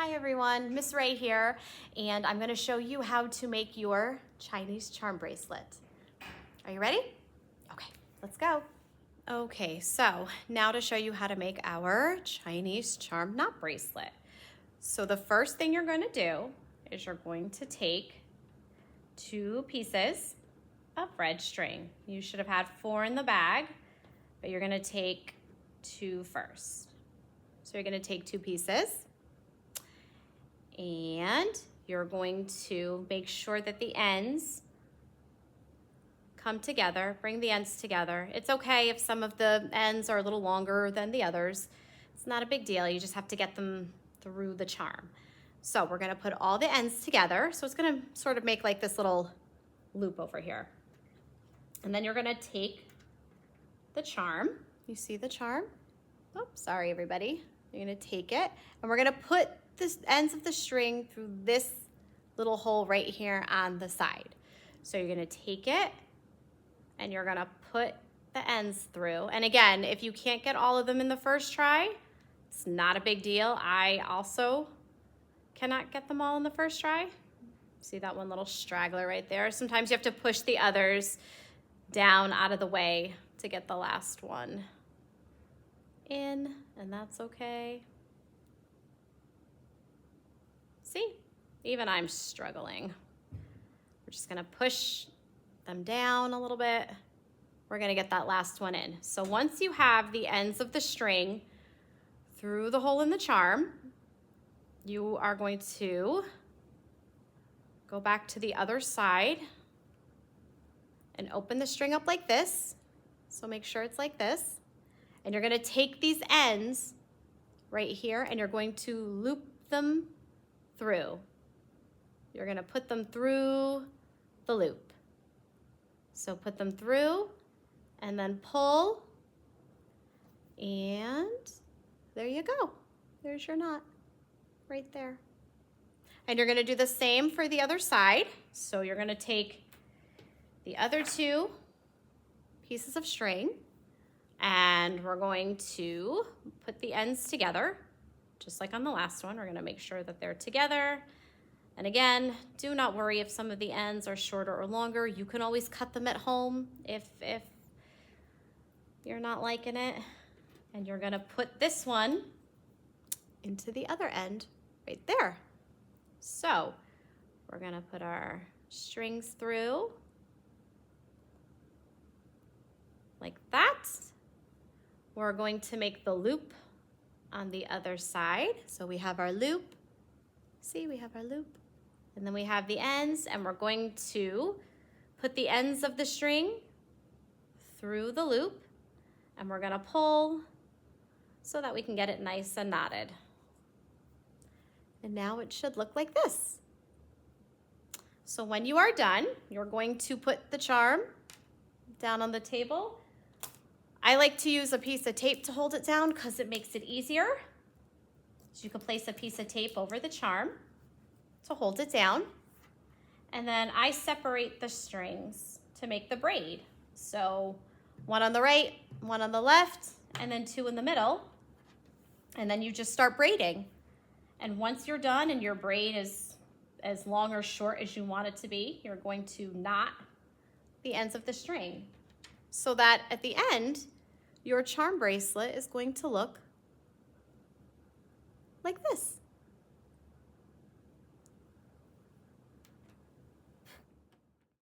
Hi everyone, Miss Ray here, and I'm going to show you how to make your Chinese charm bracelet. Are you ready? Okay, let's go. Okay, so now to show you how to make our Chinese charm knot bracelet. So the first thing you're going to do is you're going to take 2 pieces of red string. You should have had 4 in the bag, but you're going to take 2 first. So you're going to take 2 pieces. And you're going to make sure that the ends come together, bring the ends together. It's okay if some of the ends are a little longer than the others. It's not a big deal, you just have to get them through the charm. So we're gonna put all the ends together. So it's gonna sort of make like this little loop over here. And then you're gonna take the charm. You see the charm? Oh, sorry everybody. You're gonna take it and we're gonna put the ends of the string through this little hole right here on the side. So you're gonna take it and you're gonna put the ends through. And again, if you can't get all of them in the first try, it's not a big deal. I also cannot get them all in the first try. See that one little straggler right there? Sometimes you have to push the others down out of the way to get the last one in, and that's okay. See, even I'm struggling. We're just gonna push them down a little bit. We're gonna get that last one in. So once you have the ends of the string through the hole in the charm, you are going to go back to the other side and open the string up like this. So make sure it's like this. And you're gonna take these ends right here and you're going to loop them through. You're gonna put them through the loop. So put them through and then pull, and there you go. There's your knot right there. And you're gonna do the same for the other side. So you're gonna take the other 2 pieces of string and we're going to put the ends together. Just like on the last one, we're gonna make sure that they're together. And again, do not worry if some of the ends are shorter or longer. You can always cut them at home if you're not liking it. And you're gonna put this one into the other end right there. So we're gonna put our strings through like that. We're going to make the loop on the other side. So we have our loop. See, we have our loop. And then we have the ends, and we're going to put the ends of the string through the loop, and we're gonna pull so that we can get it nice and knotted. And now it should look like this. So when you are done, you're going to put the charm down on the table. I like to use a piece of tape to hold it down because it makes it easier. So you can place a piece of tape over the charm to hold it down. And then I separate the strings to make the braid. So 1 on the right, 1 on the left, and then 2 in the middle. And then you just start braiding. And once you're done and your braid is as long or short as you want it to be, you're going to knot the ends of the string, so that at the end, your charm bracelet is going to look like this.